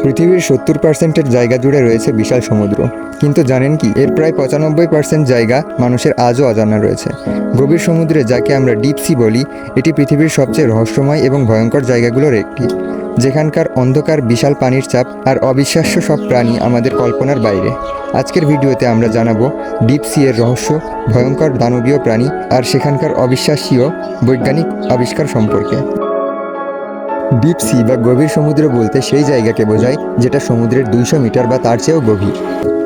পৃথিবীর 70% জায়গা জুড়ে রয়েছে বিশাল সমুদ্র, কিন্তু জানেন কি এর প্রায় 95% জায়গা মানুষের আজও অজানা রয়েছে। গভীর সমুদ্রে, যাকে আমরা ডিপ সি বলি, এটি পৃথিবীর সবচেয়ে রহস্যময় এবং ভয়ঙ্কর জায়গাগুলোর একটি, যেখানকার অন্ধকার, বিশাল পানির চাপ আর অবিশ্বাস্য সব প্রাণী আমাদের কল্পনার বাইরে। আজকের ভিডিওতে আমরা জানাবো ডিপ সি এর রহস্য, ভয়ঙ্কর দানবীয় প্রাণী আর সেখানকার অবিশ্বাস্য বৈজ্ঞানিক আবিষ্কার সম্পর্কে। ডিপ সি বা গভীর সমুদ্র বলতে সেই জায়গাকে বোঝায় যেটা সমুদ্রের 200 মিটার বা তার চেয়েও গভীর।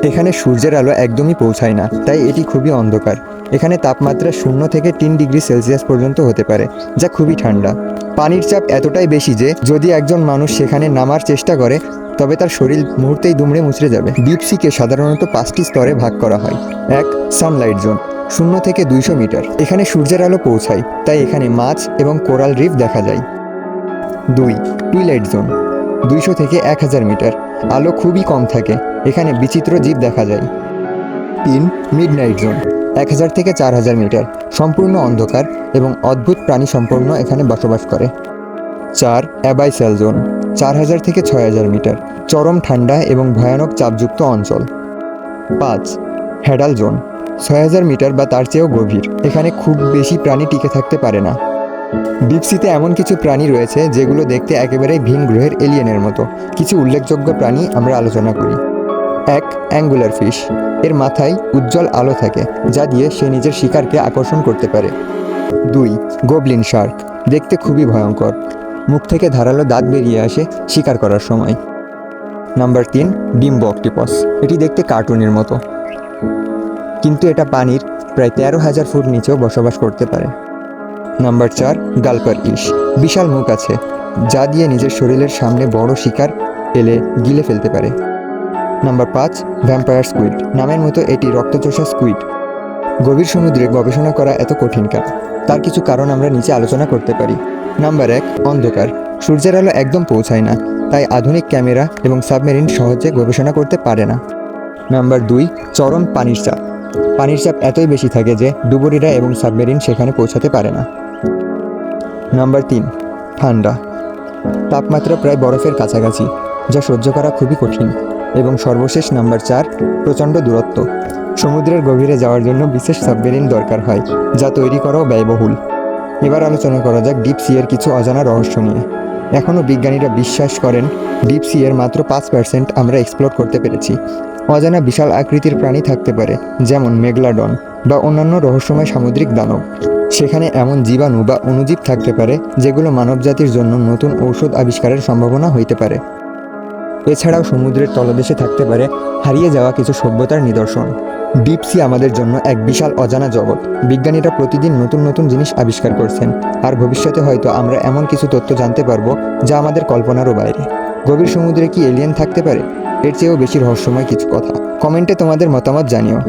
এখানে সূর্যের আলো একদমই পৌঁছায় না, তাই এটি খুবই অন্ধকার। এখানে তাপমাত্রা 0 থেকে 3 ডিগ্রি সেলসিয়াস পর্যন্ত হতে পারে, যা খুবই ঠান্ডা। পানির চাপ এতটাই বেশি যে যদি একজন মানুষ সেখানে নামার চেষ্টা করে, তবে তার শরীর মুহূর্তেই দুমড়ে মুচড়ে যাবে। ডিপ সিকে সাধারণত 5টি স্তরে ভাগ করা হয়। 1. সানলাইট জোন, 0 থেকে 200 মিটার। এখানে সূর্যের আলো পৌঁছায়, তাই এখানে মাছ এবং কোরাল রিফ দেখা যায়। 2. টুইলাইট জোন, 200 থেকে 1000 মিটার। আলো খুবই কম থাকে, এখানে বিচিত্র জীব দেখা যায়। 3. মিডনাইট জোন, 1000 থেকে 4000 মিটার। সম্পূর্ণ অন্ধকার এবং অদ্ভুত প্রাণী সম্পূর্ণ এখানে বসবাস করে। 4. অ্যাবাইসাল জোন, 4000 থেকে 6000 মিটার। চরম ঠান্ডা এবং ভয়ানক চাপযুক্ত অঞ্চল। 5. হ্যাডাল জোন, 6000 মিটার বা তার চেয়েও গভীর। এখানে খুব বেশি প্রাণী টিকে থাকতে পারে না। ডিপ সিতে এমন কিছু প্রাণী রয়েছে যেগুলো দেখতে একেবারেই ভিন গ্রহের এলিয়েনের মতো। কিছু উল্লেখযোগ্য প্রাণী আমরা আলোচনা করি। 1. অ্যাঙ্গুলার ফিশ, এর মাথায় উজ্জ্বল আলো থাকে, যা দিয়ে সে নিজের শিকারকে আকর্ষণ করতে পারে। 2. গোবলিন শার্ক, দেখতে খুবই ভয়ঙ্কর। মুখ থেকে ধারালো দাঁত বেরিয়ে আসে শিকার করার সময়। নাম্বার 3. ডিম্বো অক্টোপাস, এটি দেখতে কার্টুনের মতো, কিন্তু এটা পানির প্রায় 13,000 ফুট নিচেও বসবাস করতে পারে। নাম্বার 4. গালপার ইশ, বিশাল মুখ আছে, যা দিয়ে নিজের শরীরের সামনে বড় শিকার এলে গিলে ফেলতে পারে। নাম্বার 5. ভ্যাম্পায়ার স্কুইড, নামের মতো এটি রক্তচোষা স্কুইড। গভীর সমুদ্রে গবেষণা করা এত কঠিন কেন? তার কিছু কারণ আমরা নিচে আলোচনা করতে পারি। নাম্বার 1. অন্ধকার, সূর্যের আলো একদম পৌঁছায় না, তাই আধুনিক ক্যামেরা এবং সাবমেরিন সহজে গবেষণা করতে পারে না। নাম্বার 2. চরম পানির চাপ, পানির চাপ এতই বেশি থাকে যে ডুবুরিরা এবং সাবমেরিন সেখানে পৌঁছাতে পারে না। নাম্বার 3. ঠান্ডা, তাপমাত্রা প্রায় বরফের কাছাকাছি, যা সহ্য করা খুবই কঠিন। এবং সর্বশেষ নাম্বার 4. প্রচণ্ড দূরত্ব, সমুদ্রের গভীরে যাওয়ার জন্য বিশেষ সাবমেরিন দরকার হয়, যা তৈরি করাও ব্যয়বহুল। এবার আলোচনা করা যাক ডিপ সি এর কিছু অজানা রহস্য নিয়ে। এখনও বিজ্ঞানীরা বিশ্বাস করেন ডিপ সি এর মাত্র 5% আমরা এক্সপ্লোর করতে পেরেছি। অজানা বিশাল আকৃতির প্রাণী থাকতে পারে, যেমন মেগলাডন বা অন্যান্য রহস্যময় সামুদ্রিক দানব। সেখানে এমন জীবাণু বা অণুজীব থাকতে পারে যেগুলো মানবজাতির জন্য নতুন ঔষধ আবিষ্কারের সম্ভাবনা হইতে পারে। এছাড়াও সমুদ্রের তলদেশে থাকতে পারে হারিয়ে যাওয়া কিছু সভ্যতার নিদর্শন। ডিপ সি আমাদের জন্য এক বিশাল অজানা জগৎ। বিজ্ঞানীরা প্রতিদিন নতুন নতুন জিনিস আবিষ্কার করছেন, আর ভবিষ্যতে হয়তো আমরা এমন কিছু তথ্য জানতে পারবো যা আমাদের কল্পনারও বাইরে। গভীর সমুদ্রে কি এলিয়েন থাকতে পারে? এর চেয়েও বেশি রহস্যময় কিছু কথা। কমেন্টে তোমাদের মতামত জানিও।